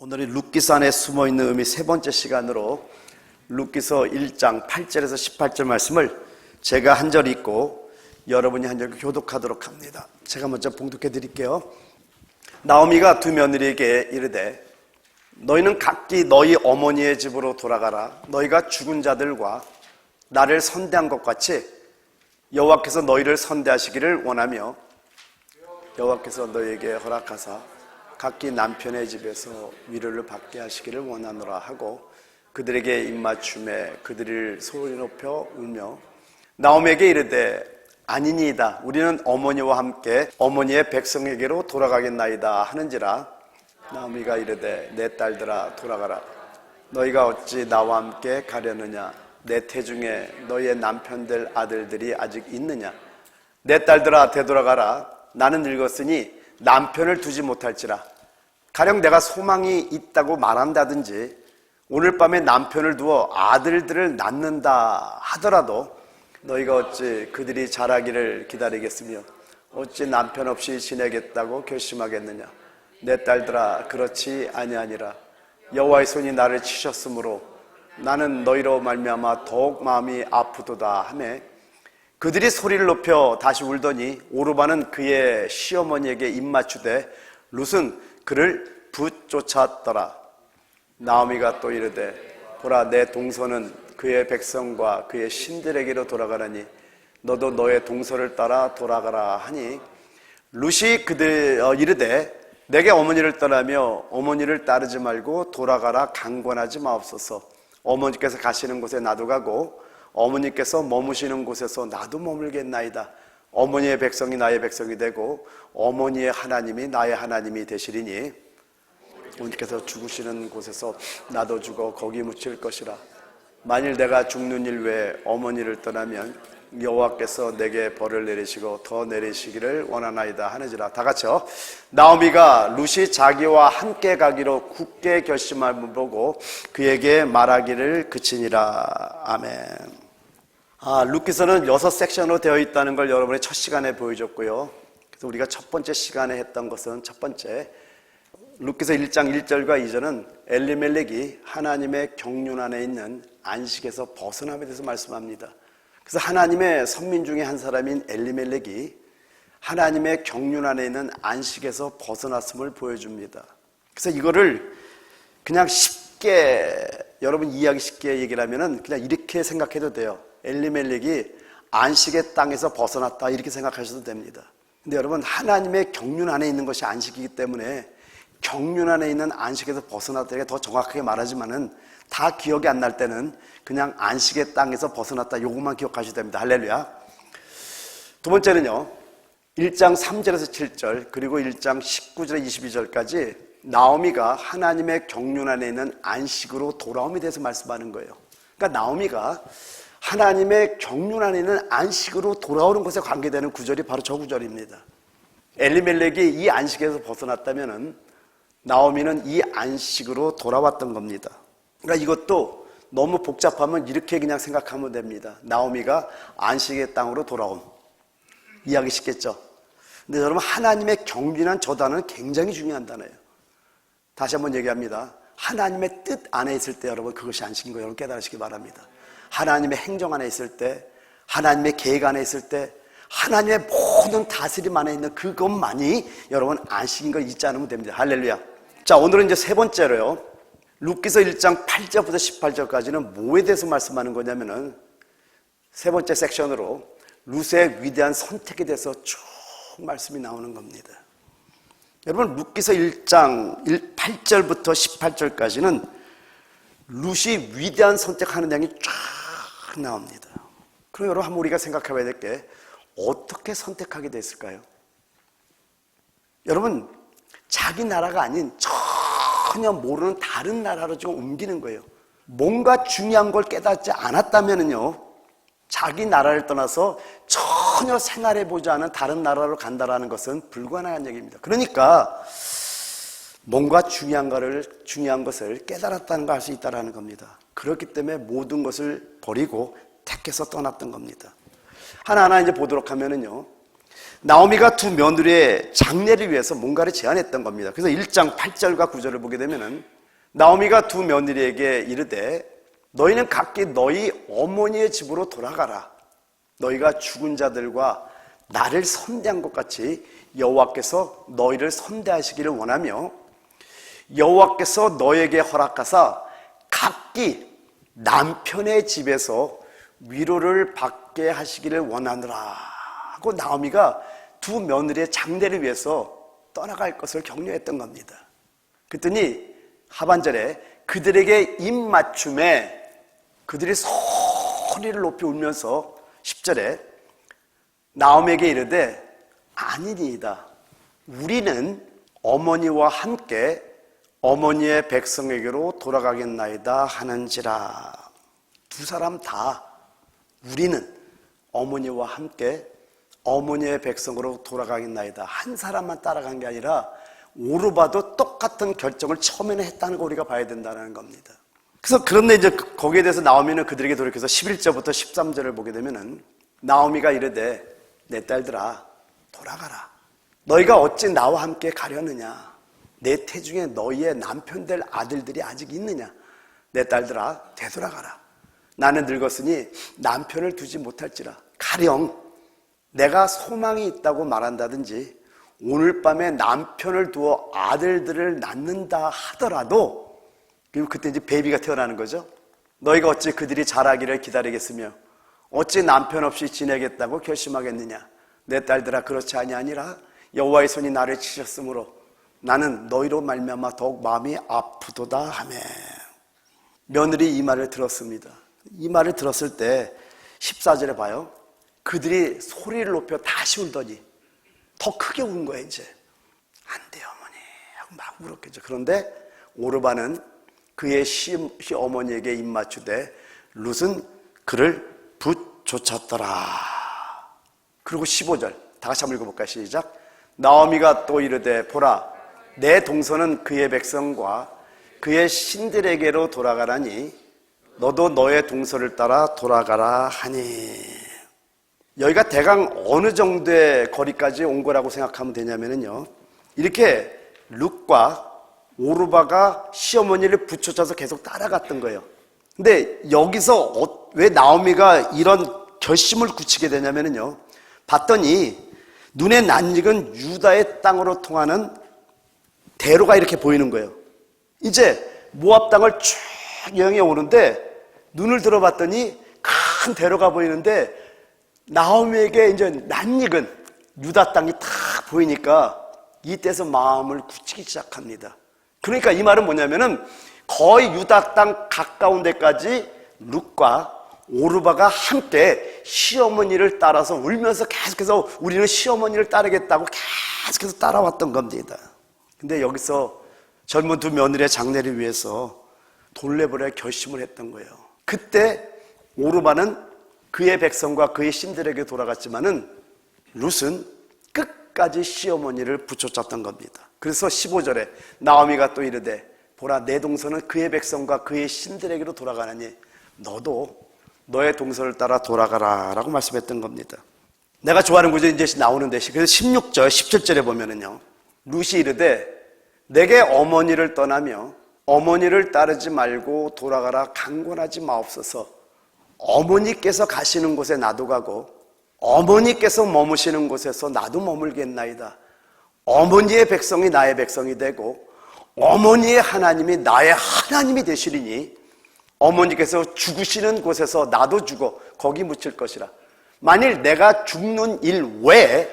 오늘이 룻기서 안에 숨어있는 의미 세 번째 시간으로 룻기서 1장 8절에서 18절 말씀을 제가 한 절 읽고 여러분이 한 절 교독하도록 합니다. 제가 먼저 봉독해 드릴게요. 나오미가 두 며느리에게 이르되 너희는 각기 너희 어머니의 집으로 돌아가라. 너희가 죽은 자들과 나를 선대한 것 같이 여호와께서 너희를 선대하시기를 원하며 여호와께서 너희에게 허락하사 각기 남편의 집에서 위로를 받게 하시기를 원하노라 하고 그들에게 입맞춤에 그들을 소리 높여 울며 나오미에게 이르되 아니니이다. 우리는 어머니와 함께 어머니의 백성에게로 돌아가겠나이다 하는지라. 나오미가 이르되 내 딸들아 돌아가라. 너희가 어찌 나와 함께 가려느냐. 내 태중에 너희의 남편들 아들들이 아직 있느냐. 내 딸들아 되돌아가라. 나는 늙었으니 남편을 두지 못할지라. 가령 내가 소망이 있다고 말한다든지 오늘 밤에 남편을 두어 아들들을 낳는다 하더라도 너희가 어찌 그들이 자라기를 기다리겠으며 어찌 남편 없이 지내겠다고 결심하겠느냐. 내 딸들아 그렇지 아니하니라. 여호와의 손이 나를 치셨으므로 나는 너희로 말미암아 더욱 마음이 아프도다 하매 그들이 소리를 높여 다시 울더니 오르바는 그의 시어머니에게 입맞추되 룻은 그를 붙쫓았더라. 나오미가 또 이르되 보라 내 동서는 그의 백성과 그의 신들에게로 돌아가라니 너도 너의 동서를 따라 돌아가라 하니 룻이 이르되 내게 어머니를 떠나며 어머니를 따르지 말고 돌아가라 강권하지 마옵소서. 어머니께서 가시는 곳에 나도 가고 어머니께서 머무시는 곳에서 나도 머물겠나이다. 어머니의 백성이 나의 백성이 되고 어머니의 하나님이 나의 하나님이 되시리니 어머니께서 죽으시는 곳에서 나도 죽어 거기 묻힐 것이라. 만일 내가 죽는 일 외에 어머니를 떠나면 여호와께서 내게 벌을 내리시고 더 내리시기를 원하나이다 하느니라. 다 같이요. 나오미가 룻이 자기와 함께 가기로 굳게 결심함을 보고 그에게 말하기를 그치니라. 아멘. 룻기서는 6섹션으로 되어 있다는 걸 여러분의 첫 시간에 보여줬고요. 그래서 우리가 첫 번째 시간에 했던 것은 첫 번째 룻기서 1장 1절과 2절은 엘리멜렉이 하나님의 경륜 안에 있는 안식에서 벗어남에 대해서 말씀합니다. 그래서 하나님의 선민 중에 한 사람인 엘리멜렉이 하나님의 경륜 안에 있는 안식에서 벗어났음을 보여줍니다. 그래서 이거를 그냥 쉽게 여러분 이해하기 쉽게 얘기를 하면은 그냥 이렇게 생각해도 돼요. 엘리멜렉이 안식의 땅에서 벗어났다 이렇게 생각하셔도 됩니다. 근데 여러분 하나님의 경륜 안에 있는 것이 안식이기 때문에 경륜 안에 있는 안식에서 벗어났다가 더 정확하게 말하지만은 다 기억이 안 날 때는 그냥 안식의 땅에서 벗어났다 요것만 기억하셔도 됩니다. 할렐루야. 두 번째는요 1장 3절에서 7절 그리고 1장 19절에서 22절까지 나오미가 하나님의 경륜 안에 있는 안식으로 돌아옴에 대해서 말씀하는 거예요. 그러니까 나오미가 하나님의 경륜 안에 있는 안식으로 돌아오는 것에 관계되는 구절이 바로 저 구절입니다. 엘리멜렉이 이 안식에서 벗어났다면은 나오미는 이 안식으로 돌아왔던 겁니다. 그러니까 이것도 너무 복잡하면 이렇게 그냥 생각하면 됩니다. 나오미가 안식의 땅으로 돌아옴. 이해하기 쉽겠죠? 근데 여러분 하나님의 경륜한 저 단어는 굉장히 중요한 단어예요. 다시 한번 얘기합니다. 하나님의 뜻 안에 있을 때 여러분 그것이 안식인 거 여러분 깨달으시기 바랍니다. 하나님의 행정 안에 있을 때 하나님의 계획 안에 있을 때 하나님의 모든 다스림 안에 있는 그것만이 여러분 안식인 걸 잊지 않으면 됩니다. 할렐루야. 자 오늘은 이제 세 번째로요 룻기서 1장 8절부터 18절까지는 뭐에 대해서 말씀하는 거냐면은 세 번째 섹션으로 룻의 위대한 선택에 대해서 쭉 말씀이 나오는 겁니다. 여러분 룻기서 1장 8절부터 18절까지는 룻이 위대한 선택하는 내용이 쫙 나옵니다. 그럼 여러분 한번 우리가 생각해 봐야 될 게 어떻게 선택하게 됐을까요? 여러분 자기 나라가 아닌 전혀 모르는 다른 나라로 좀 옮기는 거예요. 뭔가 중요한 걸 깨닫지 않았다면요 자기 나라를 떠나서 전혀 생활해보지 않은 다른 나라로 간다는 것은 불가능한 얘기입니다. 그러니까 뭔가 중요한 것을 깨달았다는 걸 알 수 있다는 겁니다. 그렇기 때문에 모든 것을 버리고 택해서 떠났던 겁니다. 하나하나 이제 보도록 하면은요 나오미가 두 며느리의 장례를 위해서 뭔가를 제안했던 겁니다. 그래서 1장 8절과 9절을 보게 되면은 나오미가 두 며느리에게 이르되 너희는 각기 너희 어머니의 집으로 돌아가라. 너희가 죽은 자들과 나를 선대한 것 같이 여호와께서 너희를 선대하시기를 원하며 여호와께서 너에게 허락하사 각기 남편의 집에서 위로를 받게 하시기를 원하노라 하고 나오미가 두 며느리의 장례를 위해서 떠나갈 것을 격려했던 겁니다. 그랬더니 하반절에 그들에게 입맞춤에 그들이 소리를 높이 울면서 10절에 나오미에게 이르되 아니니이다. 우리는 어머니와 함께 어머니의 백성에게로 돌아가겠나이다 하는지라. 두 사람 다 우리는 어머니와 함께 어머니의 백성으로 돌아가겠나이다. 한 사람만 따라간 게 아니라 오르바도 똑같은 결정을 처음에는 했다는 거 우리가 봐야 된다는 겁니다. 그래서 그런데 이제 거기에 대해서 나오미는 그들에게 돌이켜서 11절부터 13절을 보게 되면은 나오미가 이르되 내 딸들아 돌아가라. 너희가 어찌 나와 함께 가려느냐. 내 태중에 너희의 남편 될 아들들이 아직 있느냐. 내 딸들아 되돌아가라. 나는 늙었으니 남편을 두지 못할지라. 가령 내가 소망이 있다고 말한다든지 오늘 밤에 남편을 두어 아들들을 낳는다 하더라도 그리고 그때 이제 베이비가 태어나는 거죠. 너희가 어찌 그들이 자라기를 기다리겠으며 어찌 남편 없이 지내겠다고 결심하겠느냐. 내 딸들아 그렇지 아니하니라. 여호와의 손이 나를 치셨으므로 나는 너희로 말미암아 더욱 마음이 아프도다 하매. 며느리 이 말을 들었습니다. 이 말을 들었을 때 14절에 봐요. 그들이 소리를 높여 다시 울더니 더 크게 운 거예요. 이제 안 돼요 어머니 하고 막 울었겠죠. 그런데 오르바는 그의 시어머니에게 입맞추되 룻은 그를 붙쫓았더라. 그리고 15절 다 같이 한번 읽어볼까요? 시작. 나오미가 또 이르되 보라 내 동서는 그의 백성과 그의 신들에게로 돌아가라니 너도 너의 동서를 따라 돌아가라 하니. 여기가 대강 어느 정도의 거리까지 온 거라고 생각하면 되냐면요, 이렇게 룻과 오르바가 시어머니를 붙여줘서 계속 따라갔던 거예요. 근데 여기서 왜 나오미가 이런 결심을 굳히게 되냐면요, 봤더니 눈에 낯익은 유다의 땅으로 통하는 대로가 이렇게 보이는 거예요. 이제 모압 땅을 쭉 여행해 오는데 눈을 들어봤더니 큰 대로가 보이는데 나오미에게 이제 낯익은 유다 땅이 다 보이니까 이때서 마음을 굳히기 시작합니다. 그러니까 이 말은 뭐냐면은 거의 유다 땅 가까운 데까지 룻과 오르바가 함께 시어머니를 따라서 울면서 계속해서 우리는 시어머니를 따르겠다고 계속해서 따라왔던 겁니다. 근데 여기서 젊은 두 며느리의 장례를 위해서 돌려보낼 결심을 했던 거예요. 그때 오르바는 그의 백성과 그의 신들에게 돌아갔지만은 룻은 끝까지 시어머니를 붙여쳤던 겁니다. 그래서 15절에 나오미가 또 이르되 보라 내 동서는 그의 백성과 그의 신들에게로 돌아가나니 너도 너의 동서를 따라 돌아가라 라고 말씀했던 겁니다. 내가 좋아하는 구절이 이제 나오는 대시. 그래서 16절 17절에 보면은요, 룻이 이르되 내게 어머니를 떠나며 어머니를 따르지 말고 돌아가라 강권하지 마옵소서. 어머니께서 가시는 곳에 나도 가고 어머니께서 머무시는 곳에서 나도 머물겠나이다. 어머니의 백성이 나의 백성이 되고 어머니의 하나님이 나의 하나님이 되시리니 어머니께서 죽으시는 곳에서 나도 죽어 거기 묻힐 것이라. 만일 내가 죽는 일 외에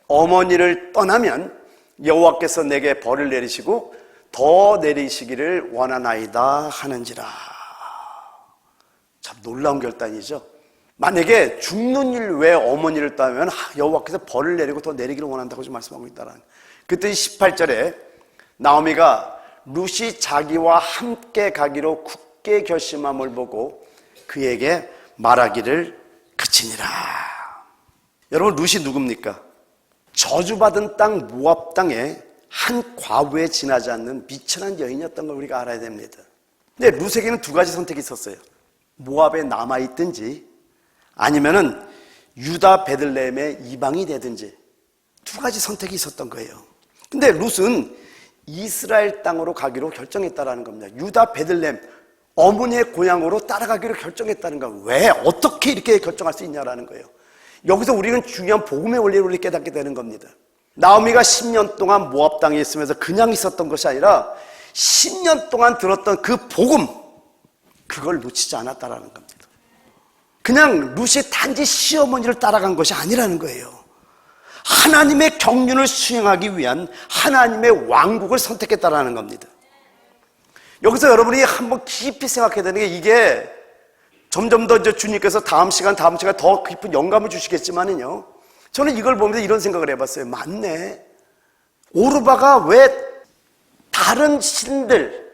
어머니를 떠나면 여호와께서 내게 벌을 내리시고 더 내리시기를 원하나이다 하는지라. 참 놀라운 결단이죠. 만약에 죽는 일 외에 어머니를 떠나면 여호와께서 벌을 내리고 더 내리기를 원한다고 지금 말씀하고 있다는. 그때 18절에 나오미가 룻이 자기와 함께 가기로 굳게 결심함을 보고 그에게 말하기를 그치니라. 여러분, 룻이 누굽니까? 저주받은 땅 모압 땅에 한 과부에 지나지 않는 미천한 여인이었던 걸 우리가 알아야 됩니다. 근데 룻에게는 두 가지 선택이 있었어요. 모압에 남아있든지 아니면은 유다 베들레헴의 이방이 되든지. 두 가지 선택이 있었던 거예요. 근데 룻은 이스라엘 땅으로 가기로 결정했다라는 겁니다. 유다 베들레헴, 어머니의 고향으로 따라가기로 결정했다는 거예요. 왜? 어떻게 이렇게 결정할 수 있냐라는 거예요. 여기서 우리는 중요한 복음의 원리를 깨닫게 되는 겁니다. 나오미가 10년 동안 모압 땅에 있으면서 그냥 있었던 것이 아니라 10년 동안 들었던 그 복음, 그걸 놓치지 않았다라는 겁니다. 그냥 룻이 단지 시어머니를 따라간 것이 아니라는 거예요. 하나님의 경륜을 수행하기 위한 하나님의 왕국을 선택했다라는 겁니다. 여기서 여러분이 한번 깊이 생각해야 되는 게, 이게 점점 더 이제 주님께서 다음 시간 더 깊은 영감을 주시겠지만은요, 저는 이걸 보면서 이런 생각을 해봤어요. 맞네. 오르바가 왜 다른 신들,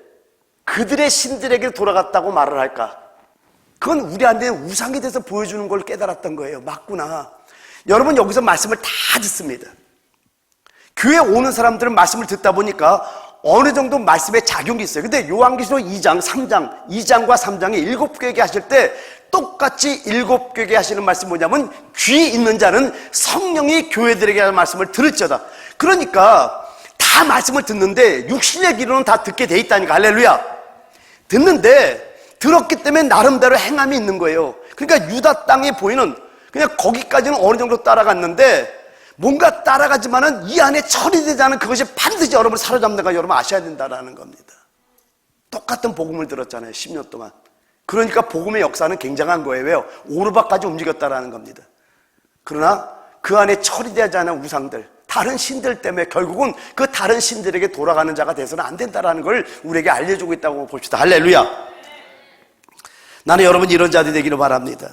그들의 신들에게 돌아갔다고 말을 할까? 그건 우리한테 우상에 대해서 보여주는 걸 깨달았던 거예요. 맞구나. 여러분, 여기서 말씀을 다 듣습니다. 교회 오는 사람들은 말씀을 듣다 보니까 어느 정도 말씀에 작용이 있어요. 근데 요한계시록 2장, 3장, 2장과 3장에 7교회에 하실 때 똑같이 7교회에 하시는 말씀이 뭐냐면, 귀 있는 자는 성령이 교회들에게 하는 말씀을 들을지어다. 그러니까 다 말씀을 듣는데 육신의 귀로는 다 듣게 돼 있다니까. 할렐루야. 듣는데 들었기 때문에 나름대로 행함이 있는 거예요. 그러니까 유다 땅에 보이는, 그냥 거기까지는 어느 정도 따라갔는데 뭔가 따라가지만은 이 안에 처리되지 않은 그것이 반드시 여러분을 사로잡는 걸 여러분 아셔야 된다라는 겁니다. 똑같은 복음을 들었잖아요, 10년 동안. 그러니까 복음의 역사는 굉장한 거예요. 왜요? 오르바까지 움직였다라는 겁니다. 그러나 그 안에 처리되지 않은 우상들, 다른 신들 때문에 결국은 그 다른 신들에게 돌아가는 자가 돼서는 안 된다라는 걸 우리에게 알려주고 있다고 봅시다. 할렐루야. 나는 여러분이 이런 자들이 되기를 바랍니다.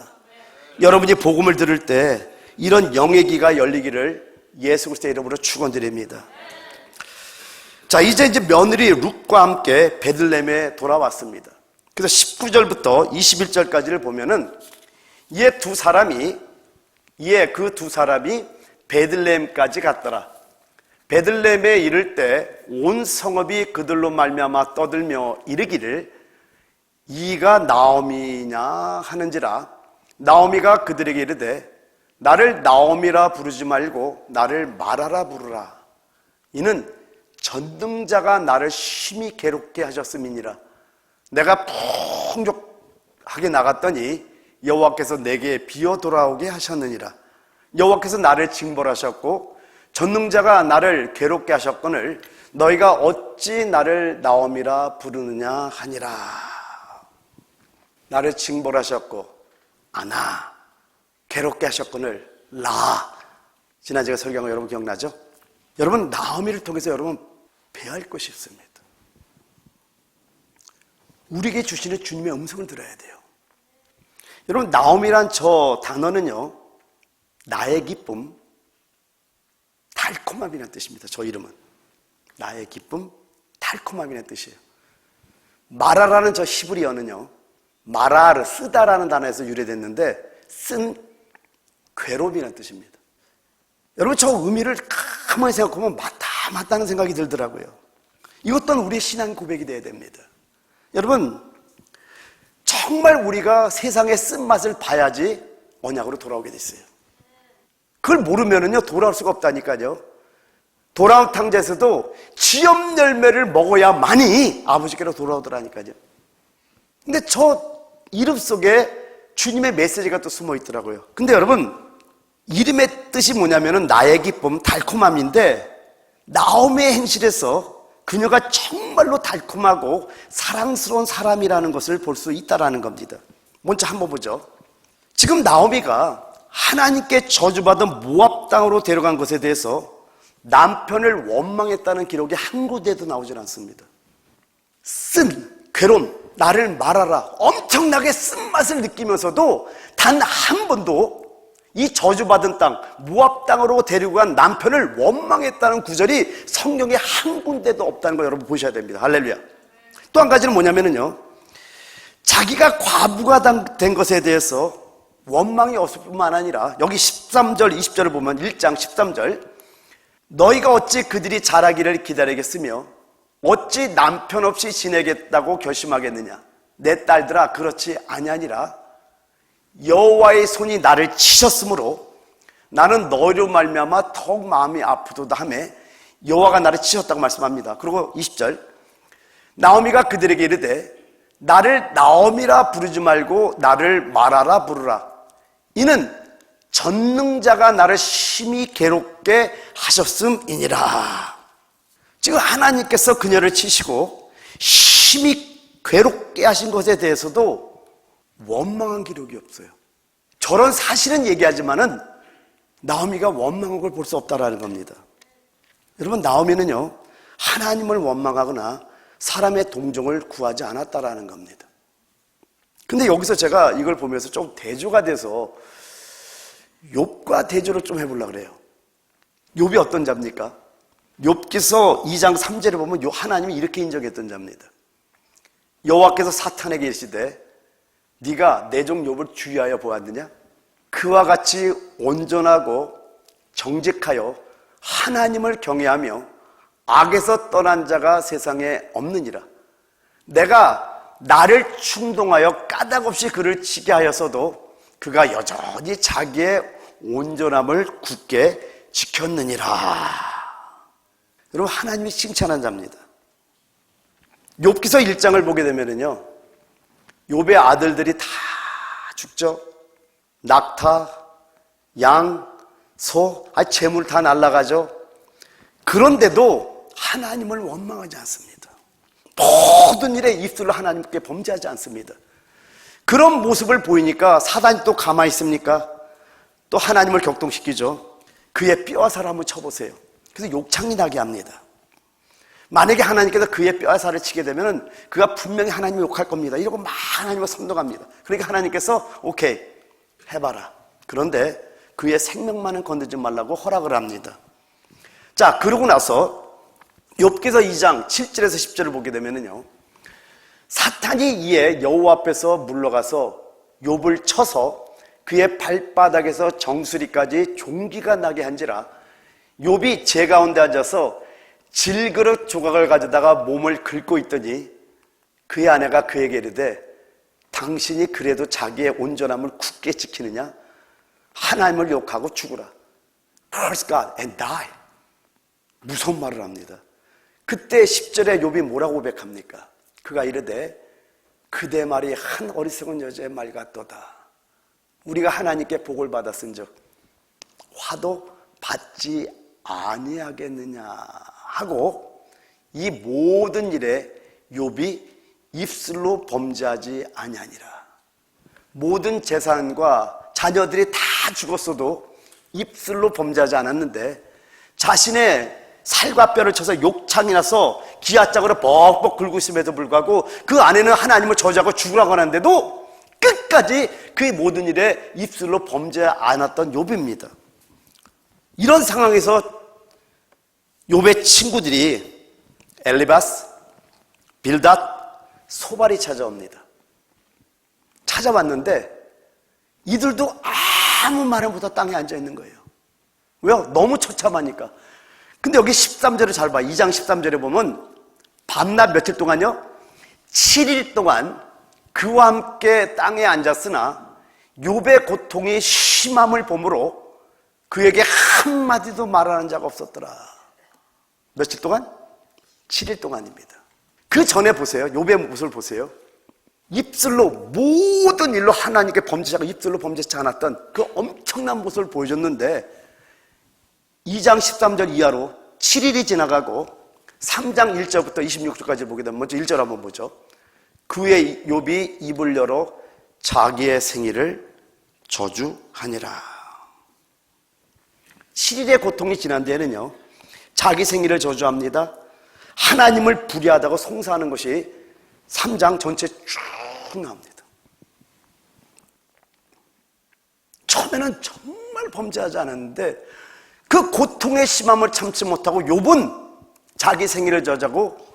여러분이 복음을 들을 때 이런 영의 귀가 열리기를 예수 그리스도의 이름으로 축원드립니다. 자, 이제 며느리 룻과 함께 베들레헴에 돌아왔습니다. 그래서 19절부터 21절까지를 보면은 그 두 사람이 베들레헴까지 갔더라. 베들레헴에 이를 때 온 성읍이 그들로 말미암아 떠들며 이르기를, 이가 나오미냐 하는지라. 나오미가 그들에게 이르되, 나를 나오미라 부르지 말고 나를 마라라 부르라. 이는 전능자가 나를 심히 괴롭게 하셨음이니라. 내가 풍족하게 나갔더니 여호와께서 내게 비어 돌아오게 하셨느니라. 여호와께서 나를 징벌하셨고 전능자가 나를 괴롭게 하셨거늘 너희가 어찌 나를 나오미라 부르느냐 하니라. 나를 징벌하셨고 아나, 괴롭게 하셨거늘 라. 지난 제가 설교한 거 여러분 기억나죠? 여러분, 나오미를 통해서 여러분 배워야 할 것이 있습니다. 우리에게 주시는 주님의 음성을 들어야 돼요. 여러분, 나오미란 저 단어는요, 나의 기쁨, 달콤함이라는 뜻입니다. 저 이름은 나의 기쁨, 달콤함이라는 뜻이에요. 마라라는 저 히브리어는요, 마라르, 쓰다라는 단어에서 유래됐는데 쓴 괴로움이라는 뜻입니다. 여러분, 저 의미를 가만히 생각하면 맞다는 생각이 들더라고요. 이것 또한 우리의 신앙 고백이 되어야 됩니다. 여러분, 정말 우리가 세상의 쓴맛을 봐야지 언약으로 돌아오게 됐어요. 그걸 모르면은요, 돌아올 수가 없다니까요. 돌아온 탕자에서도 지엄 열매를 먹어야만이 아버지께로 돌아오더라니까요. 근데 저 이름 속에 주님의 메시지가 또 숨어 있더라고요. 근데 여러분, 이름의 뜻이 뭐냐면은 나의 기쁨, 달콤함인데, 나오미의 행실에서 그녀가 정말로 달콤하고 사랑스러운 사람이라는 것을 볼 수 있다라는 겁니다. 먼저 한번 보죠. 지금 나오미가 하나님께 저주받은 모압 땅으로 데려간 것에 대해서 남편을 원망했다는 기록이 한 군데도 나오질 않습니다. 괴로움, 나를 말하라, 엄청나게 쓴맛을 느끼면서도 단 한 번도 이 저주받은 땅, 모압 땅으로 데리고 간 남편을 원망했다는 구절이 성경에 한 군데도 없다는 거 여러분 보셔야 됩니다. 할렐루야. 또 한 가지는 뭐냐면요, 자기가 과부가 된 것에 대해서 원망이 없을 뿐만 아니라 여기 13절, 20절을 보면 1장 13절, 너희가 어찌 그들이 자라기를 기다리겠으며 어찌 남편 없이 지내겠다고 결심하겠느냐. 내 딸들아, 그렇지 아니하니라. 여호와의 손이 나를 치셨으므로 나는 너로 말미암아 더욱 마음이 아프도다 하며 여호와가 나를 치셨다고 말씀합니다. 그리고 20절, 나오미가 그들에게 이르되 나를 나오미라 부르지 말고 나를 마라라 부르라. 이는 전능자가 나를 심히 괴롭게 하셨음이니라. 지금 하나님께서 그녀를 치시고 심히 괴롭게 하신 것에 대해서도 원망한 기록이 없어요. 저런 사실은 얘기하지만은 나오미가 원망한 걸 볼 수 없다라는 겁니다. 여러분, 나오미는요, 하나님을 원망하거나 사람의 동정을 구하지 않았다라는 겁니다. 근데 여기서 제가 이걸 보면서 좀 대조가 돼서 욥과 대조를 좀 해보려고 그래요. 욥이 어떤 자입니까? 욥기서 2장 3절에 보면 하나님이 이렇게 인정했던 자입니다. 여호와께서 사탄에게 이르시되 네가 내 종 욥을 주의하여 보았느냐? 그와 같이 온전하고 정직하여 하나님을 경외하며 악에서 떠난 자가 세상에 없느니라. 내가 나를 충동하여 까닭없이 그를 치게 하였어도 그가 여전히 자기의 온전함을 굳게 지켰느니라. 여러분, 하나님이 칭찬한 자입니다. 욥기서 1장을 보게 되면은요, 욥의 아들들이 다 죽죠. 낙타, 양, 소, 재물 다 날아가죠. 그런데도 하나님을 원망하지 않습니다. 모든 일에 입술로 하나님께 범죄하지 않습니다. 그런 모습을 보이니까 사단이 또 가만히 있습니까? 또 하나님을 격동시키죠. 그의 뼈와 살을 한번 쳐보세요. 그래서 욕창이 나게 합니다. 만약에 하나님께서 그의 뼈와 살을 치게 되면 그가 분명히 하나님을 욕할 겁니다. 이러고 막 하나님을 선동합니다. 그러니까 하나님께서 오케이, 해봐라. 그런데 그의 생명만은 건드리지 말라고 허락을 합니다. 자, 그러고 나서 욥기서 2장 7절에서 10절을 보게 되면요, 사탄이 이에 여호와 앞에서 물러가서 욥을 쳐서 그의 발바닥에서 정수리까지 종기가 나게 한지라. 욥이 제 가운데 앉아서 질그릇 조각을 가져다가 몸을 긁고 있더니 그의 아내가 그에게 이르되 당신이 그래도 자기의 온전함을 굳게 지키느냐? 하나님을 욕하고 죽으라. Curse God and die. 무서운 말을 합니다. 그때 10절에 욥이 뭐라고 고백합니까? 그가 이르되 그대 말이 한 어리석은 여자의 말 같도다. 우리가 하나님께 복을 받았은즉 화도 받지 아니하겠느냐 하고 이 모든 일에 욥이 입술로 범죄하지 아니하니라. 모든 재산과 자녀들이 다 죽었어도 입술로 범죄하지 않았는데 자신의 살과 뼈를 쳐서 욕창이 나서 기아짝으로 벅벅 긁고 있음에도 불구하고 그 아내는 하나님을 저주하고 죽으라고 하는데도 끝까지 그의 모든 일에 입술로 범죄하지 않았던 욥입니다. 이런 상황에서 욥의 친구들이 엘리바스, 빌닷, 소발이 찾아옵니다. 찾아왔는데 이들도 아무 말을 못하고 땅에 앉아있는 거예요. 왜요? 너무 처참하니까. 근데 여기 13절을 잘 봐. 2장 13절에 보면 밤낮 며칠 동안요? 7일 동안 그와 함께 땅에 앉았으나 욥의 고통이 심함을 보므로 그에게 한마디도 말하는 자가 없었더라. 며칠 동안? 7일 동안입니다. 그 전에 보세요. 욥의 모습을 보세요. 입술로 모든 일로 하나님께 범죄하고 입술로 범죄치 않았던 그 엄청난 모습을 보여줬는데 2장 13절 이하로 7일이 지나가고 3장 1절부터 26절까지 보게 되면 먼저 1절 한번 보죠. 그의 욥이 입을 열어 자기의 생일을 저주하니라. 7일의 고통이 지난 뒤에는요, 자기 생일을 저주합니다. 하나님을 불의하다고 송사하는 것이 3장 전체 쭉 나옵니다. 처음에는 정말 범죄하지 않았는데 그 고통의 심함을 참지 못하고 욥은 자기 생일을 저주하고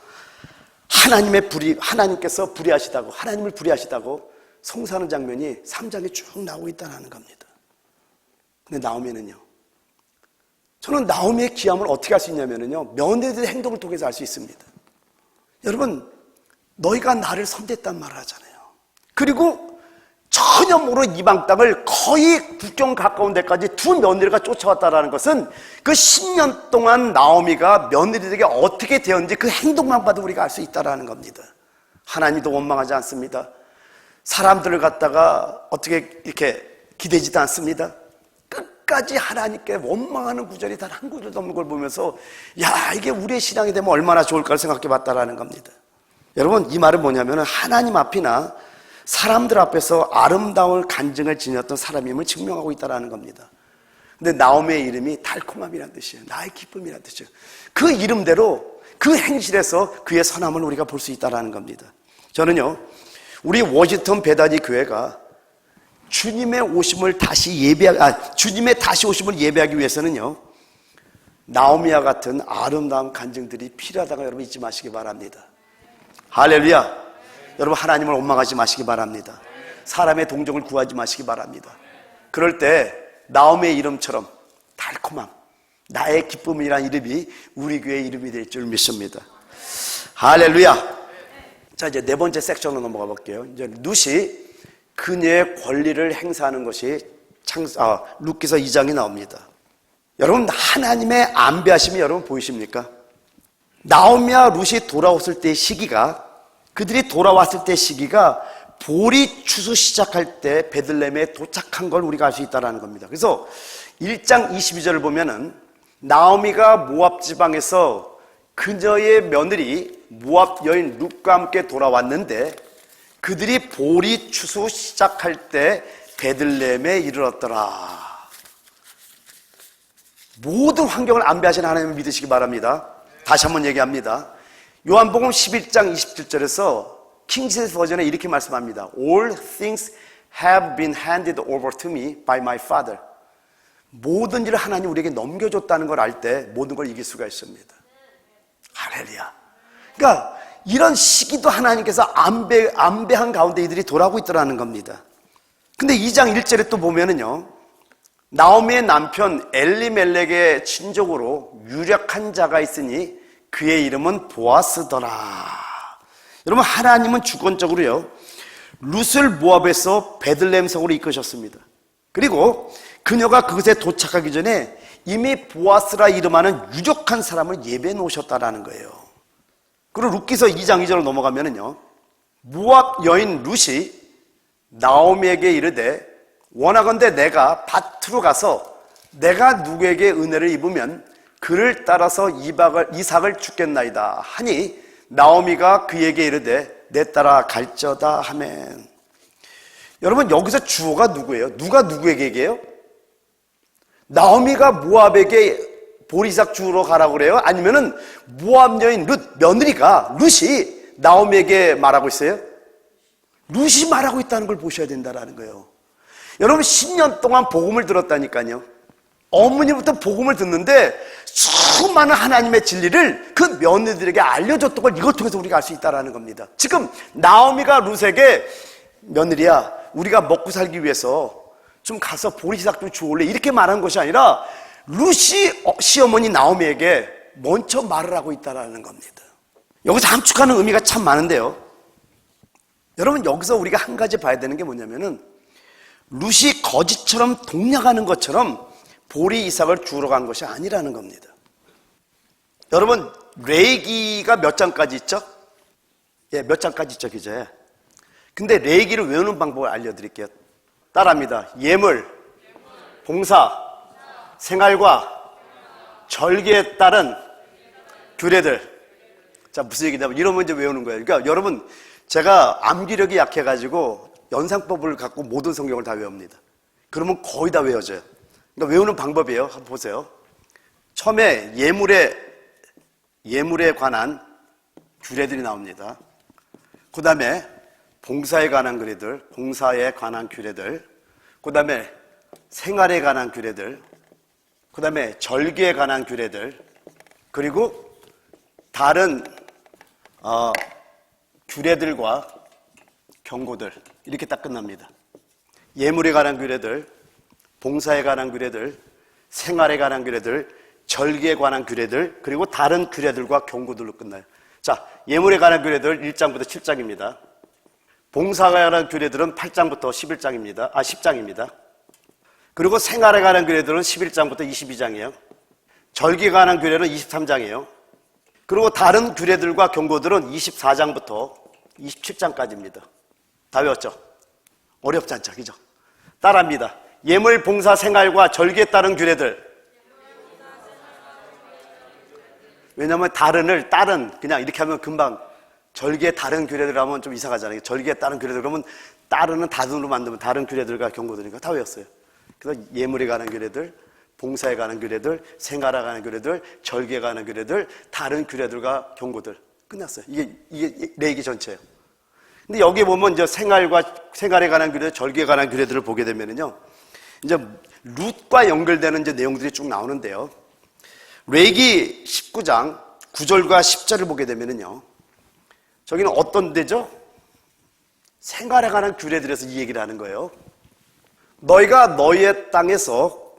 하나님께서 불의하시다고, 하나님을 불의하시다고 송사하는 장면이 3장에 쭉 나오고 있다는 겁니다. 근데 나오미는요, 저는 나오미의 귀함을 어떻게 할 수 있냐면요, 며느리들의 행동을 통해서 알 수 있습니다. 여러분, 너희가 나를 선대했단 말을 하잖아요. 그리고 전혀 모르는 이방 땅을 거의 국경 가까운 데까지 두 며느리가 쫓아왔다는 것은 그 10년 동안 나오미가 며느리들에게 어떻게 되었는지 그 행동만 봐도 우리가 알 수 있다는 겁니다. 하나님도 원망하지 않습니다. 사람들을 갖다가 어떻게 이렇게 기대지도 않습니다. 끝까지 하나님께 원망하는 구절이 단 한 구절도 없는 걸 보면서 야, 이게 우리의 신앙이 되면 얼마나 좋을까를 생각해 봤다라는 겁니다. 여러분, 이 말은 뭐냐면 하나님 앞이나 사람들 앞에서 아름다운 간증을 지녔던 사람임을 증명하고 있다는 겁니다. 근데 나오미의 이름이 달콤함이라는 뜻이에요. 나의 기쁨이라는 뜻이에요. 그 이름대로 그 행실에서 그의 선함을 우리가 볼 수 있다는 겁니다. 저는요, 우리 워싱턴 베다니 교회가 주님의 다시 오심을 예배하기 위해서는요, 나오미와 같은 아름다운 간증들이 필요하다고 여러분 잊지 마시기 바랍니다. 할렐루야. 여러분, 하나님을 원망하지 마시기 바랍니다. 사람의 동정을 구하지 마시기 바랍니다. 그럴 때 나오미의 이름처럼 달콤함, 나의 기쁨이라는 이름이 우리 교회의 이름이 될 줄 믿습니다. 할렐루야. 자, 이제 네 번째 섹션으로 넘어가 볼게요. 이제 룻이 그녀의 권리를 행사하는 것이 룻기서 2장이 나옵니다. 여러분, 하나님의 안배하심이 여러분 보이십니까? 나오미와 룻이 돌아왔을 때의 시기가, 그들이 돌아왔을 때 시기가 보리 추수 시작할 때 베들레헴에 도착한 걸 우리가 알 수 있다는 겁니다. 그래서 1장 22절을 보면은 나오미가 모압 지방에서 그녀의 며느리 모압 여인 룻과 함께 돌아왔는데 그들이 보리 추수 시작할 때 베들레헴에 이르렀더라. 모든 환경을 안배하시는 하나님을 믿으시기 바랍니다. 다시 한번 얘기합니다. 요한복음 11장 27절에서 킹제임스 버전에 이렇게 말씀합니다. All things have been handed over to me by my father. 모든 일을 하나님 우리에게 넘겨줬다는 걸 알 때 모든 걸 이길 수가 있습니다. 할렐루야. 그러니까 이런 시기도 하나님께서 안배한 가운데 이들이 돌아오고 있더라는 겁니다. 근데 2장 1절에 또 보면은요, 나오미의 남편 엘리멜렉의 친족으로 유력한 자가 있으니 그의 이름은 보아스더라. 여러분, 하나님은 주권적으로요, 룻을 모압에서 베들레헴 성으로 이끄셨습니다. 그리고 그녀가 그곳에 도착하기 전에 이미 보아스라 이름하는 유력한 사람을 예배해 놓으셨다라는 거예요. 그리고 룻기서 2장 2절로 넘어가면은요, 모압 여인 룻이 나오미에게 이르되 원하건대 내가 밭으로 가서 내가 누구에게 은혜를 입으면 그를 따라서 이삭을 주겠나이다 하니 나오미가 그에게 이르되 내 따라 갈저다 하멘. 여러분, 여기서 주어가 누구예요? 누가 누구에게 얘기해요? 나오미가 모압에게 보리삭 주우러 가라고 그래요? 아니면은 모압 여인 룻 며느리가 룻이 나오미에게 말하고 있어요? 룻이 말하고 있다는 걸 보셔야 된다는 거예요. 여러분, 10년 동안 복음을 들었다니까요. 어머니부터 복음을 듣는데 수많은 하나님의 진리를 그 며느리들에게 알려줬던 걸 이걸 통해서 우리가 알 수 있다는 겁니다. 지금 나오미가 룻에게 며느리야, 우리가 먹고 살기 위해서 좀 가서 보리삭 좀 주올래? 이렇게 말한 것이 아니라 룻이 시어머니 나오미에게 먼저 말을 하고 있다는 겁니다. 여기서 함축하는 의미가 참 많은데요, 여러분, 여기서 우리가 한 가지 봐야 되는 게 뭐냐면은 룻이 거지처럼 동냥하는 것처럼 보리 이삭을 주우러 간 것이 아니라는 겁니다. 여러분, 레위기가 몇 장까지 있죠? 예, 몇 장까지 있죠, 기자에. 근데 레위기를 외우는 방법을 알려드릴게요. 따라합니다. 예물, 봉사, 생활과 절기에 따른 규례들. 자, 무슨 얘기냐면 이런 문제 외우는 거예요. 그러니까 여러분, 제가 암기력이 약해가지고 연상법을 갖고 모든 성경을 다 외웁니다. 그러면 거의 다 외워져요. 그러니까 외우는 방법이에요. 한번 보세요. 처음에 예물에 관한 규례들이 나옵니다. 그 다음에 봉사에 관한 규례들, 봉사에 관한 규례들, 그 다음에 생활에 관한 규례들, 그 다음에 절기에 관한 규례들, 그리고 다른 규례들과 경고들, 이렇게 딱 끝납니다. 예물에 관한 규례들, 봉사에 관한 규례들, 생활에 관한 규례들, 절기에 관한 규례들, 그리고 다른 규례들과 경고들로 끝나요. 자, 예물에 관한 규례들 1장부터 7장입니다. 봉사에 관한 규례들은 8장부터 10장입니다. 그리고 생활에 관한 규례들은 11장부터 22장이에요. 절기에 관한 규례는 23장이에요. 그리고 다른 규례들과 경고들은 24장부터 27장까지입니다. 다 외웠죠? 어렵지 않죠? 그죠? 따라합니다. 예물, 봉사, 생활과 절기에 따른 규례들. 왜냐하면 딸은 그냥 이렇게 하면 금방 절기에 다른 규례들 하면 좀 이상하잖아요. 절기에 따른 규례들 그러면 따르는 다른으로 만들면 다른 규례들과 경고들이니까 다 외웠어요. 그래서 예물에 관한 규례들, 봉사에 관한 규례들, 생활에 관한 규례들, 절기에 관한 규례들, 다른 규례들과 경고들 끝났어요. 이게 레위기 전체예요. 근데 여기 보면 이제 생활에 관한 규례, 절기에 관한 규례들을 보게 되면은요, 이제 룻과 연결되는 이제 내용들이 쭉 나오는데요. 레위기 19장 9절과 10절을 보게 되면은요, 저기는 어떤 데죠? 생활에 관한 규례들에서 이 얘기를 하는 거예요. 너희가 너희의 땅에서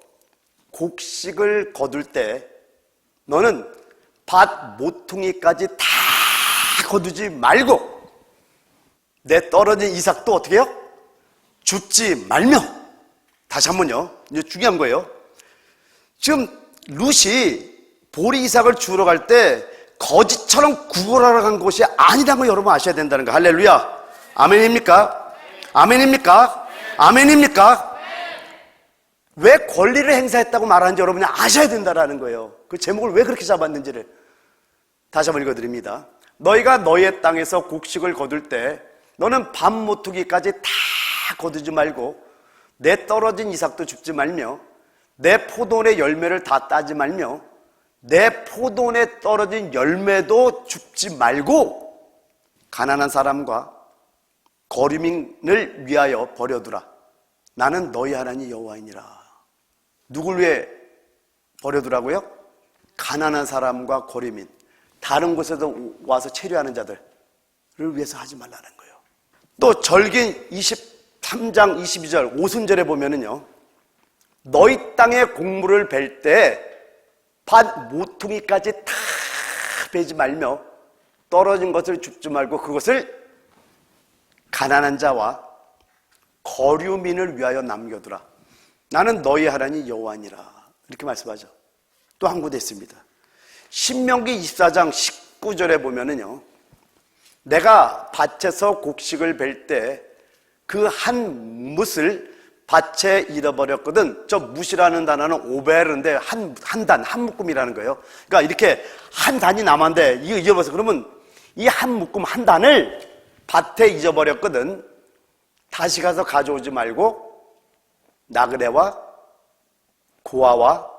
곡식을 거둘 때 너는 밭 모퉁이까지 다 거두지 말고 내 떨어진 이삭도 어떻게 해요? 줍지 말며. 다시 한번요. 이제 중요한 거예요. 지금 룻이 보리 이삭을 주우러 갈 때 거지처럼 구걸하러 간 것이 아니라는 걸 여러분 아셔야 된다는 거. 할렐루야. 아멘입니까? 아멘입니까? 아멘입니까? 왜 권리를 행사했다고 말하는지 여러분이 아셔야 된다는 거예요. 그 제목을 왜 그렇게 잡았는지를 다시 한번 읽어드립니다. 너희가 너희의 땅에서 곡식을 거둘 때 너는 밭 모퉁이까지 다 거두지 말고 내 떨어진 이삭도 줍지 말며 내 포도원의 열매를 다 따지 말며 내 포도원에 떨어진 열매도 줍지 말고 가난한 사람과 거류민을 위하여 버려두라. 나는 너희 하나님 여호와이니라. 누굴 위해 버려두라고요? 가난한 사람과 거류민, 다른 곳에서 와서 체류하는 자들을 위해서 하지 말라는 거예요. 또 절기 23장 22절 오순절에 보면은요, 너희 땅에 곡물을 벨 때 밭 모퉁이까지 다 베지 말며 떨어진 것을 줍지 말고 그것을 가난한 자와 거류민을 위하여 남겨두라. 나는 너희 하나님 여호와니라. 이렇게 말씀하죠. 또 한 군데 있습니다. 신명기 24장 19절에 보면은요, 내가 밭에서 곡식을 벨 때 그 한 뭇을 밭에 잃어버렸거든. 저 뭇이라는 단어는 오벨인데 한 단, 한 묶음이라는 거예요. 그러니까 이렇게 한 단이 남았는데 이거 잊어버려서 그러면 이 한 묶음 한 단을 밭에 잊어버렸거든. 다시 가서 가져오지 말고 나그네와 고아와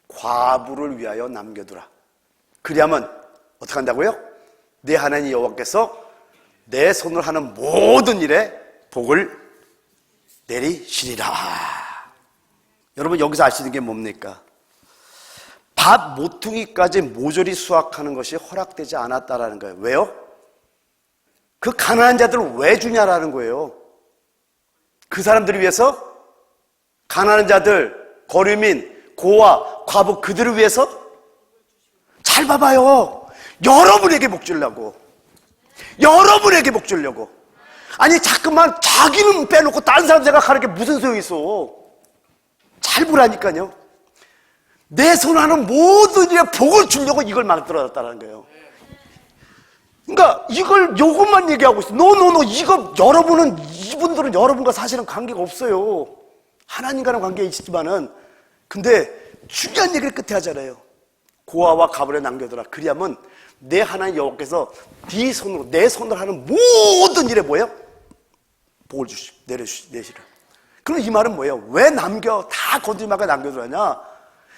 과부를 위하여 남겨두라. 그리하면 어떻게 한다고요? 내 하나님 여호와께서 내 손을 하는 모든 일에 복을 내리시리라. 여러분 여기서 알 수 있는 게 뭡니까? 밭 모퉁이까지 모조리 수확하는 것이 허락되지 않았다라는 거예요. 왜요? 그 가난한 자들을 왜 주냐라는 거예요. 그 사람들을 위해서, 가난한 자들, 거류민, 고아, 과부 그들을 위해서. 잘 봐봐요. 여러분에게 복 주려고, 여러분에게 복 주려고. 아니 자꾸만 자기는 빼놓고 다른 사람 생각하는 게 무슨 소용이 있어. 잘 보라니까요. 내 손하는 모든 일에 복을 주려고 이걸 만들어놨다는 거예요. 그러니까 요것만 얘기하고 있어. 노 이거 이분들은 여러분과 사실은 관계가 없어요. 하나님과는 관계가 있지만은, 근데 중요한 얘기를 끝에 하잖아요. 고아와 가부를 남겨두라. 그리하면 내 하나님 여호와께서 네 손으로, 내 손으로 하는 모든 일에 뭐예요? 복을 내시라. 그럼 이 말은 뭐예요? 왜 다 거짓말하게 남겨두라냐?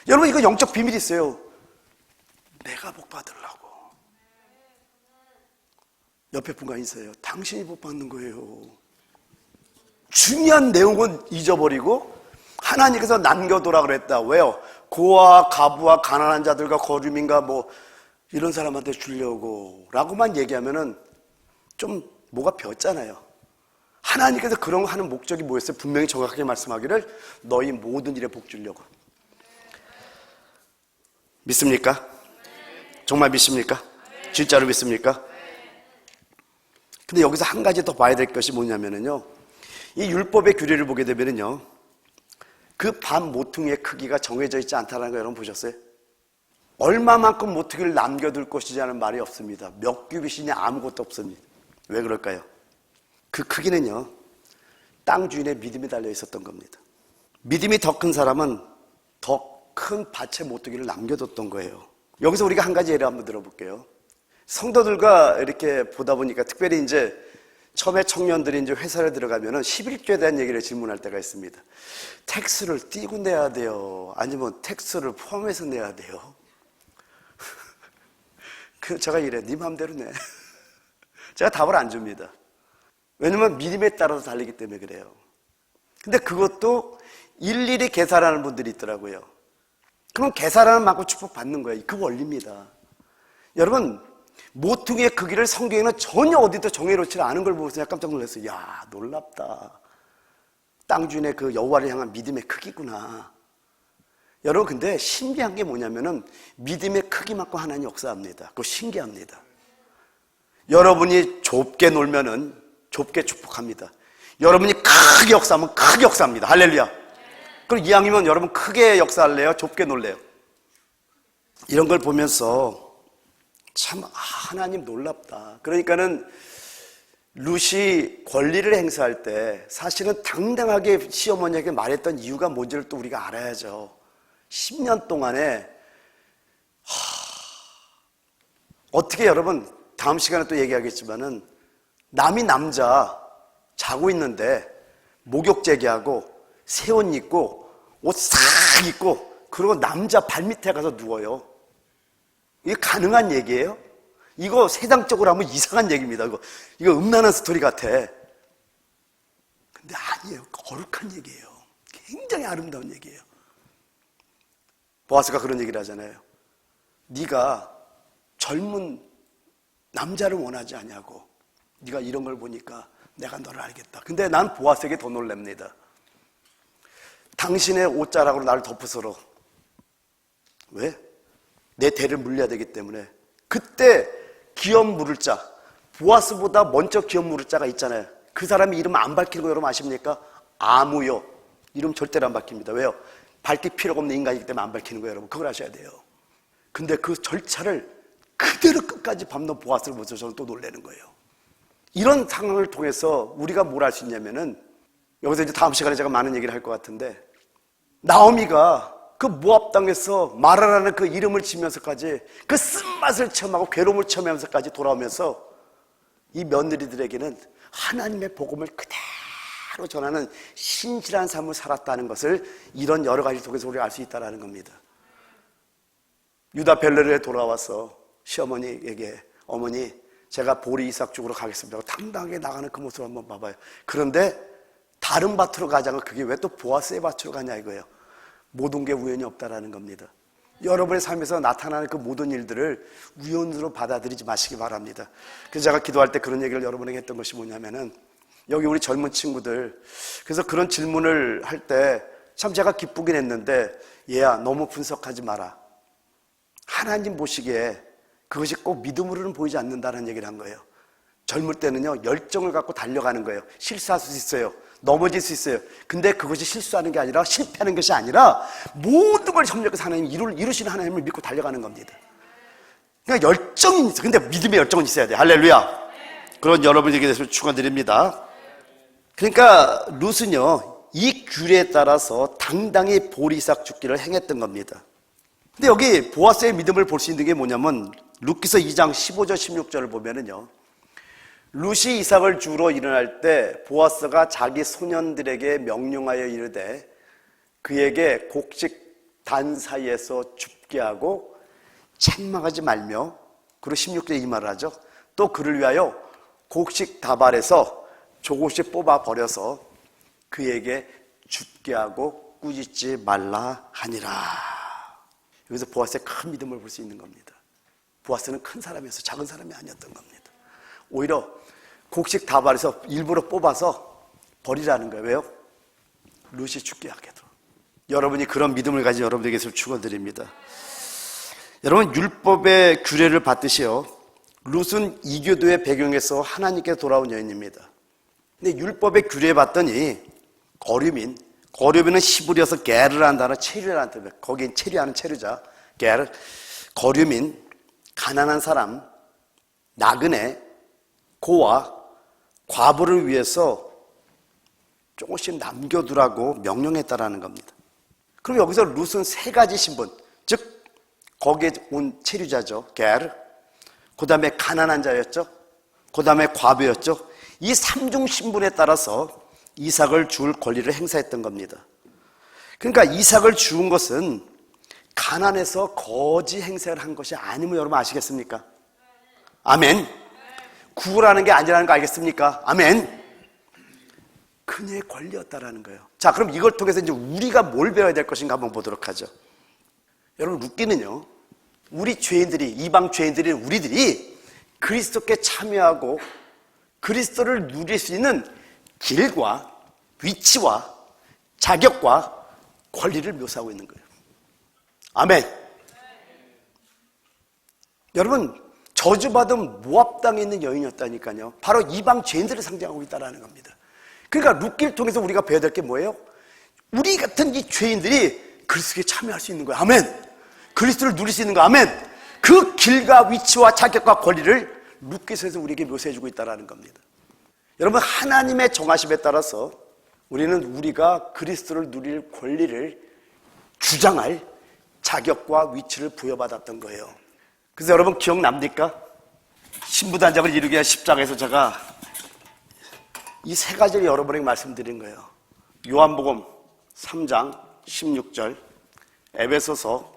여러분 이거 영적 비밀이 있어요. 내가 복 받으려고. 옆에 분과 인사해요. 당신이 복 받는 거예요. 중요한 내용은 잊어버리고 하나님께서 남겨두라 그랬다. 왜요? 고아, 가부와 가난한 자들과 거류민과 이런 사람한테 주려고 라고만 얘기하면은 좀 뭐가 벼잖아요. 하나님께서 그런 거 하는 목적이 뭐였어요? 분명히 정확하게 말씀하기를 너희 모든 일에 복 주려고. 믿습니까? 정말 믿습니까? 진짜로 믿습니까? 근데 여기서 한 가지 더 봐야 될 것이 뭐냐면요, 이 율법의 규례를 보게 되면요, 그 반 모퉁이의 크기가 정해져 있지 않다는 거 여러분 보셨어요? 얼마만큼 모퉁이를 남겨둘 것이냐는 말이 없습니다. 몇 규빗이냐 아무것도 없습니다. 왜 그럴까요? 그 크기는요, 땅 주인의 믿음이 달려 있었던 겁니다. 믿음이 더 큰 사람은 더 큰 밭의 모퉁이를 남겨뒀던 거예요. 여기서 우리가 한 가지 예를 한번 들어볼게요. 성도들과 이렇게 보다 보니까 특별히 이제 처음에 청년들이 이제 회사를 들어가면은 11조에 대한 얘기를 질문할 때가 있습니다. 텍스를 띄고 내야 돼요? 아니면 텍스를 포함해서 내야 돼요? 제가 이래, 네 마음대로 내. 제가 답을 안 줍니다. 왜냐면 믿음에 따라서 달리기 때문에 그래요. 근데 그것도 일일이 계산하는 분들이 있더라고요. 그럼 계산하는 만큼 축복받는 거예요. 그 원리입니다. 여러분, 모퉁이의 크기를 성경에는 전혀 어디도 정해놓지 않은 걸 보면서 깜짝 놀랐어요. 야, 놀랍다. 땅 주인의 그 여호와를 향한 믿음의 크기구나. 여러분, 근데 신기한 게 뭐냐면은 믿음의 크기만큼 하나님 역사합니다. 그거 신기합니다. 여러분이 좁게 놀면은 좁게 축복합니다. 여러분이 크게 역사하면 크게 역사합니다. 할렐루야. 그럼 이왕이면 여러분 크게 역사할래요? 좁게 놀래요? 이런 걸 보면서 참 하나님 놀랍다. 그러니까는 룻이 권리를 행사할 때 사실은 당당하게 시어머니에게 말했던 이유가 뭔지를 또 우리가 알아야죠. 10년 동안에 어떻게 여러분 다음 시간에 또 얘기하겠지만은 남이 남자 자고 있는데 목욕 제기하고 새 옷 입고 옷 싹 입고 그리고 남자 발밑에 가서 누워요. 이게 가능한 얘기예요? 이거 세상적으로 하면 이상한 얘기입니다. 이거 음란한 스토리 같아. 근데 아니에요. 거룩한 얘기예요. 굉장히 아름다운 얘기예요. 보아스가 그런 얘기를 하잖아요. 네가 젊은 남자를 원하지 않냐고. 네가 이런 걸 보니까 내가 너를 알겠다. 근데 난 보아스에게 더 놀랍니다. 당신의 옷자락으로 나를 덮으소로. 왜? 내 대를 물려야 되기 때문에. 그때 기업 물을 자, 보아스보다 먼저 기업 물을 자가 있잖아요. 그 사람이 이름 안 밝히는 거 여러분 아십니까? 아무요. 이름 절대로 안 밝힙니다. 왜요? 밝힐 필요가 없는 인간이기 때문에 안 밝히는 거예요. 여러분 그걸 아셔야 돼요. 근데 그 절차를 그대로 끝까지 밟는 보아스를 보면서 저는 또 놀라는 거예요. 이런 상황을 통해서 우리가 뭘 할 수 있냐면은, 여기서 이제 다음 시간에 제가 많은 얘기를 할 것 같은데, 나오미가 그 모압 땅에서 마라라는 그 이름을 지면서까지 그 쓴맛을 체험하고 괴로움을 체험하면서까지 돌아오면서 이 며느리들에게는 하나님의 복음을 그대로 전하는 신실한 삶을 살았다는 것을 이런 여러 가지 통해서 우리가 알 수 있다는 겁니다. 유다 벨레르에 돌아와서 시어머니에게, 어머니 제가 보리 이삭 쪽으로 가겠습니다 하고 당당하게 나가는 그 모습을 한번 봐봐요. 그런데 다른 밭으로 가자고, 그게 왜 또 보아스의 밭으로 가냐 이거예요. 모든 게 우연이 없다라는 겁니다. 여러분의 삶에서 나타나는 그 모든 일들을 우연으로 받아들이지 마시기 바랍니다. 그래서 제가 기도할 때 그런 얘기를 여러분에게 했던 것이 뭐냐면은, 여기 우리 젊은 친구들, 그래서 그런 질문을 할 때 참 제가 기쁘긴 했는데, 얘야 너무 분석하지 마라. 하나님 보시기에 그것이 꼭 믿음으로는 보이지 않는다는 얘기를 한 거예요. 젊을 때는요, 열정을 갖고 달려가는 거예요. 실수할 수 있어요. 넘어질 수 있어요. 근데 그것이 실수하는 게 아니라, 실패하는 것이 아니라 모든 걸 협력해서 하나님 이루시는 하나님을 믿고 달려가는 겁니다. 그러니까 열정이 있어요. 근데 믿음의 열정은 있어야 돼요. 할렐루야. 그런 여러분에게 대해서 축원드립니다. 그러니까 룻은요, 이 규례에 따라서 당당히 보리삭 죽기를 행했던 겁니다. 근데 여기 보아스의 믿음을 볼 수 있는 게 뭐냐면, 룻기서 2장 15절 16절을 보면은요, 룻이 이삭을 주우러 일어날 때 보아스가 자기 소년들에게 명령하여 이르되 그에게 곡식 단 사이에서 줍게 하고 책망하지 말며, 그리고 16절에 이 말을 하죠. 또 그를 위하여 곡식 다발에서 조금씩 뽑아 버려서 그에게 줍게 하고 꾸짖지 말라 하니라. 여기서 보아스의 큰 믿음을 볼 수 있는 겁니다. 보아스는 큰 사람이어서 작은 사람이 아니었던 겁니다. 오히려 곡식 다발에서 일부러 뽑아서 버리라는 거예요. 왜요? 룻이 죽게 하게도. 여러분이 그런 믿음을 가진 여러분에게서 축원드립니다. 여러분, 율법의 규례를 받듯이요, 룻은 이교도의 배경에서 하나님께 돌아온 여인입니다. 근데 율법의 규례에 봤더니 거류민은 히브리어서 게르라는 단어, 체류라는 뜻이에요. 거긴 체류하는 체류자, 게르. 거류민, 가난한 사람, 나그네, 고아, 과부를 위해서 조금씩 남겨두라고 명령했다라는 겁니다. 그럼 여기서 룻은 세 가지 신분, 즉 거기에 온 체류자죠, 게르. 그 다음에 가난한 자였죠. 그 다음에 과부였죠. 이 삼중 신분에 따라서 이삭을 줄 권리를 행사했던 겁니다. 그러니까 이삭을 주운 것은 가난해서 거지 행세를 한 것이 아니면 여러분 아시겠습니까? 아멘. 구라는 게 아니라는 거 알겠습니까? 아멘. 그녀의 권리였다라는 거예요. 자, 그럼 이걸 통해서 이제 우리가 뭘 배워야 될 것인가 한번 보도록 하죠. 여러분, 룻기는요, 우리 죄인들이, 이방 죄인들이, 우리들이 그리스도께 참여하고 그리스도를 누릴 수 있는 길과 위치와 자격과 권리를 묘사하고 있는 거예요. 아멘. 여러분, 저주받은 모압 땅에 있는 여인이었다니까요. 바로 이방 죄인들을 상징하고 있다는 겁니다. 그러니까 룻기를 통해서 우리가 배워야 될 게 뭐예요? 우리 같은 이 죄인들이 그리스도에 참여할 수 있는 거예요. 아멘. 그리스도를 누릴 수 있는 거. 아멘. 그 길과 위치와 자격과 권리를 룻기서에서 우리에게 묘사해주고 있다는 겁니다. 여러분, 하나님의 정하심에 따라서 우리는 우리가 그리스도를 누릴 권리를 주장할 자격과 위치를 부여받았던 거예요. 그래서 여러분 기억납니까? 신부단장을 이루기 위한 십자가에서 제가 이 세 가지를 여러분에게 말씀드린 거예요. 요한복음 3장 16절, 에베소서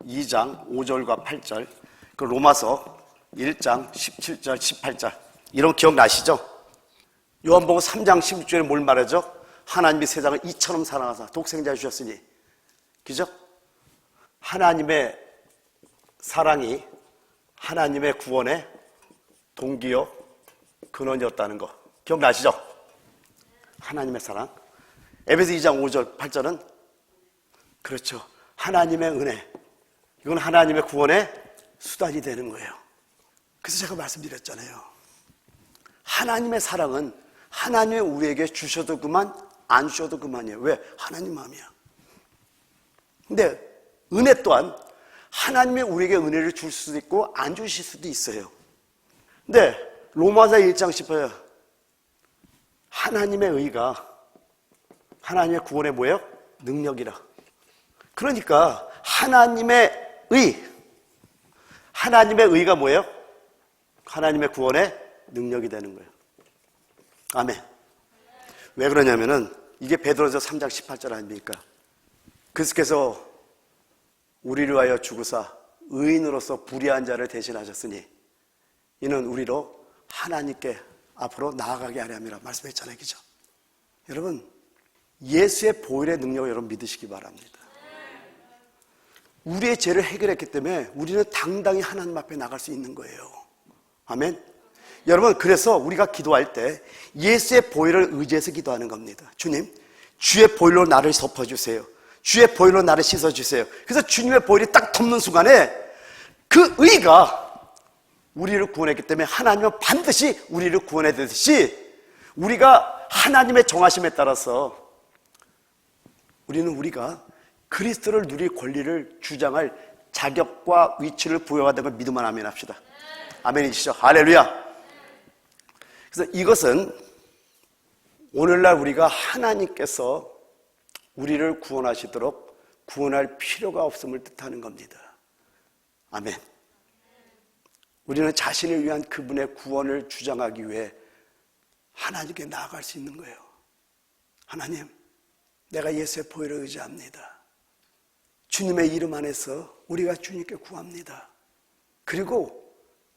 2장 5절과 8절, 그 로마서 1장 17절, 18절. 이런 기억나시죠? 요한복음 3장 16절에 뭘 말하죠? 하나님이 세상을 이처럼 사랑하사 독생자 주셨으니, 그죠? 하나님의 사랑이 하나님의 구원의 동기요 근원이었다는 거 기억나시죠? 하나님의 사랑. 에베소 2장 5절 8절은 그렇죠, 하나님의 은혜. 이건 하나님의 구원의 수단이 되는 거예요. 그래서 제가 말씀드렸잖아요. 하나님의 사랑은 하나님의 우리에게 주셔도 그만 안 주셔도 그만이에요. 왜? 하나님 마음이야. 근데 은혜 또한 하나님의 우리에게 은혜를 줄 수도 있고 안 주실 수도 있어요. 근데 로마서 1장 10절, 하나님의 의가 하나님의 구원의 뭐예요? 능력이라. 그러니까 하나님의 의가 뭐예요? 하나님의 구원의 능력이 되는 거예요. 아멘. 왜 그러냐면은 이게 베드로서 3장 18절 아닙니까? 그리스도께서 우리를 위하여 죽으사 의인으로서 불의한 자를 대신하셨으니 이는 우리로 하나님께 앞으로 나아가게 하려 함이라 말씀했잖아요. 그죠? 여러분, 예수의 보혈의 능력을 여러분 믿으시기 바랍니다. 우리의 죄를 해결했기 때문에 우리는 당당히 하나님 앞에 나갈 수 있는 거예요. 아멘. 여러분, 그래서 우리가 기도할 때 예수의 보혈을 의지해서 기도하는 겁니다. 주님, 주의 보혈로 나를 덮어주세요. 주의 보혈로 나를 씻어주세요. 그래서 주님의 보혈이 딱 덮는 순간에 그 의가 우리를 구원했기 때문에 하나님은 반드시 우리를 구원해주듯이 우리가 하나님의 정하심에 따라서 우리가 그리스도를 누릴 권리를 주장할 자격과 위치를 부여받은 걸 믿으면 아멘 합시다. 아멘이시죠? 할렐루야. 그래서 이것은 오늘날 우리가 하나님께서 우리를 구원하시도록 구원할 필요가 없음을 뜻하는 겁니다. 아멘. 우리는 자신을 위한 그분의 구원을 주장하기 위해 하나님께 나아갈 수 있는 거예요. 하나님, 내가 예수의 보혈을 의지합니다. 주님의 이름 안에서 우리가 주님께 구합니다. 그리고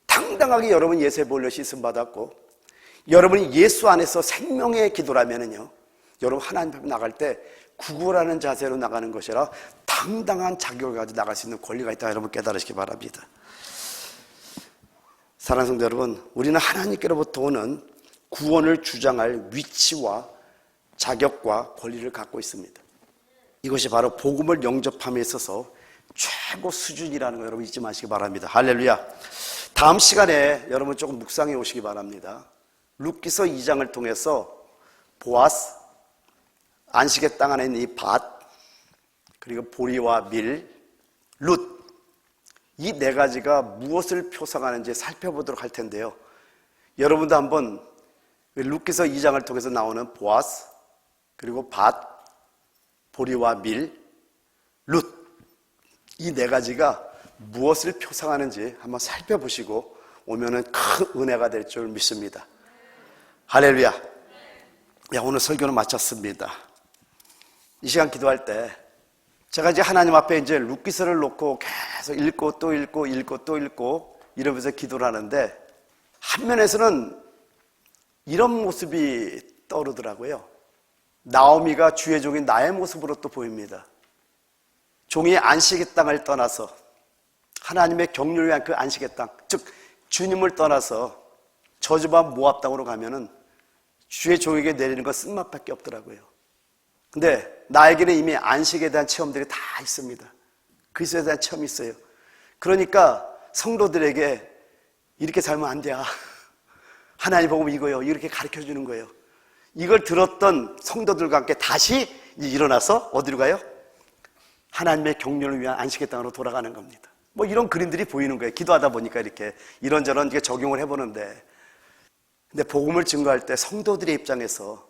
당당하게 여러분 예수의 보혈로 씻음 받았고 여러분이 예수 안에서 생명의 기도라면은요, 여러분 하나님 앞에 나갈 때 구걸하는 자세로 나가는 것이 아니라 당당한 자격을 가지고 나갈 수 있는 권리가 있다. 여러분 깨달으시기 바랍니다. 사랑하는 성도 여러분, 우리는 하나님께로부터 오는 구원을 주장할 위치와 자격과 권리를 갖고 있습니다. 이것이 바로 복음을 영접함에 있어서 최고 수준이라는 거 여러분 잊지 마시기 바랍니다. 할렐루야. 다음 시간에 여러분 조금 묵상해 오시기 바랍니다. 룻기서 2장을 통해서 보아스, 안식의 땅 안에 있는 이 밭, 그리고 보리와 밀, 룻, 이 네 가지가 무엇을 표상하는지 살펴보도록 할 텐데요. 여러분도 한번 룻기서 2장을 통해서 나오는 보아스, 그리고 밭, 보리와 밀, 룻, 이 네 가지가 무엇을 표상하는지 한번 살펴보시고 오면은 큰 은혜가 될 줄 믿습니다. 할렐루야. 야, 오늘 설교는 마쳤습니다. 이 시간 기도할 때 제가 이제 하나님 앞에 이제 룻기서를 놓고 계속 읽고 또 읽고 읽고 또 읽고 이러면서 기도를 하는데 한면에서는 이런 모습이 떠오르더라고요. 나오미가 주의 종인 나의 모습으로 또 보입니다. 종이 안식의 땅을 떠나서 하나님의 경륜을 위한 그 안식의 땅, 즉 주님을 떠나서 저주바 모압 땅으로 가면은 주의 종에게 내리는 건 쓴맛밖에 없더라고요. 근데 나에게는 이미 안식에 대한 체험들이 다 있습니다. 그리스도에 대한 체험이 있어요. 그러니까 성도들에게 이렇게 살면 안 돼. 하나님 복음 이거요. 이렇게 가르쳐 주는 거예요. 이걸 들었던 성도들과 함께 다시 일어나서 어디로 가요? 하나님의 경륜을 위한 안식의 땅으로 돌아가는 겁니다. 뭐 이런 그림들이 보이는 거예요. 기도하다 보니까 이렇게 이런저런 적용을 해보는데, 근데 복음을 증거할 때 성도들의 입장에서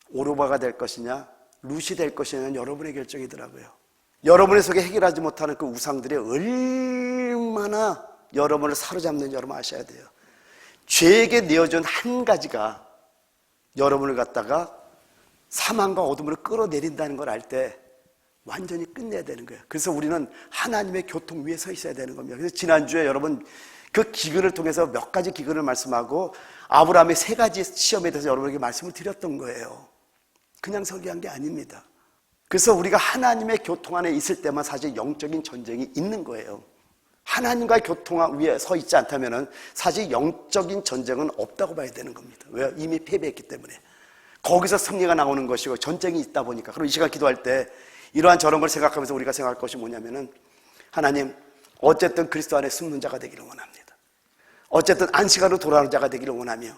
오르바가 될 것이냐 룻이 될 것이냐는 여러분의 결정이더라고요. 여러분의 속에 해결하지 못하는 그 우상들이 얼마나 여러분을 사로잡는지 여러분 아셔야 돼요. 죄에게 내어준 한 가지가 여러분을 갖다가 사망과 어둠으로 끌어내린다는 걸 알 때 완전히 끝내야 되는 거예요. 그래서 우리는 하나님의 교통 위에 서 있어야 되는 겁니다. 그래서 지난주에 여러분 그 기근을 통해서 몇 가지 기근을 말씀하고 아브라함의 세 가지 시험에 대해서 여러분에게 말씀을 드렸던 거예요. 그냥 설교한 게 아닙니다. 그래서 우리가 하나님의 교통 안에 있을 때만 사실 영적인 전쟁이 있는 거예요. 하나님과의 교통 위에 서 있지 않다면 사실 영적인 전쟁은 없다고 봐야 되는 겁니다. 왜요? 이미 패배했기 때문에. 거기서 승리가 나오는 것이고 전쟁이 있다 보니까. 그럼 이 시간 기도할 때 이러한 저런 걸 생각하면서 우리가 생각할 것이 뭐냐면은 하나님 어쨌든 그리스도 안에 숨는 자가 되기를 원합니다. 어쨌든 안식하러 돌아오는 자가 되기를 원하며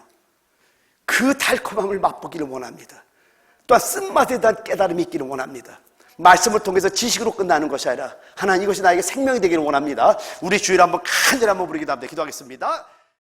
그 달콤함을 맛보기를 원합니다. 또한 쓴맛에 대한 깨달음이 있기를 원합니다. 말씀을 통해서 지식으로 끝나는 것이 아니라 하나님 이것이 나에게 생명이 되기를 원합니다. 우리 주일 한번 간절히 한번 부르기도 합니다. 기도하겠습니다.